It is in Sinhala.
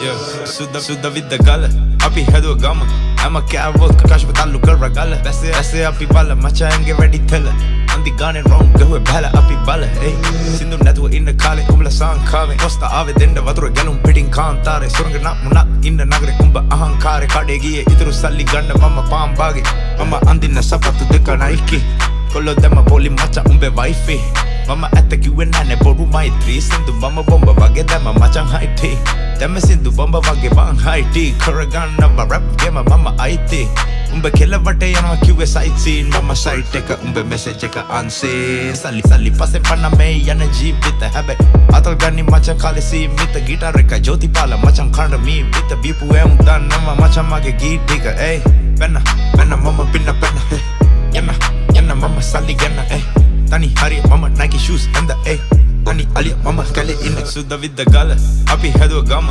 Yeah, සුද්ද විද්ද ගල අපි හැදුව ගම හැම කෑවොත් කකාශ පතල්ලු කර ගල දැසේ අපි බල මචයන්ගේ වැඩි තෙල අන්දි ගානෙන් රොන් ගහුවේ බැල අපි බල සින්දු නැතුව ඉන්න කාලේ උඹල සංකාවේ කොස්තා ආවේ දෙන්න වතුර ගැලුම් පිටින් කාන්තාරේ සුරංග නමුණා ඉන්න නගරේ උඹ අහංකාරේ කඩේ ගියේ ඉතුරු සල්ලි ගන්න මම පාම් බාගේ මම අඳින්න සපත්තු දෙක නයිකි කොල්ලෝ දැම්ම පොලි මචං උඹේ වයිෆි මම ඇත්ත කිව්වේ නැනේ බොරු මයිත්‍රී සින්දු මම බොම්බ වගේ දැම්ම මචං හයිටි දැම්ම සින්දු බොම්බ වගේ බං හයිටි කරගන්නව රැප් ගේම මම අයිති උඹ කෙලවට යනවා කිව්වේ සයිට් සීන් මම සයිට් එක උඹ මෙසේජ් එක අන්සේ සල්ලි පස්සේ පන්න මේ යන ජීවිත හැබැයි අතල් ගන්නි මචං කාලේ සීමිත ගිටාර එක ජෝතිපාල මචං කන්න මී විත බීපු එම් දන්නවා මචං මගේ ගීත් ටික වෙන්න මම පින්න පෙන්න යන්න මම සල්ලි ගන්න තනි හරි මම Nike shoes and the තනි අලිය මම කැලේ ඉන්න සුද්ද විද්ද ගල අපි හැදුව ගම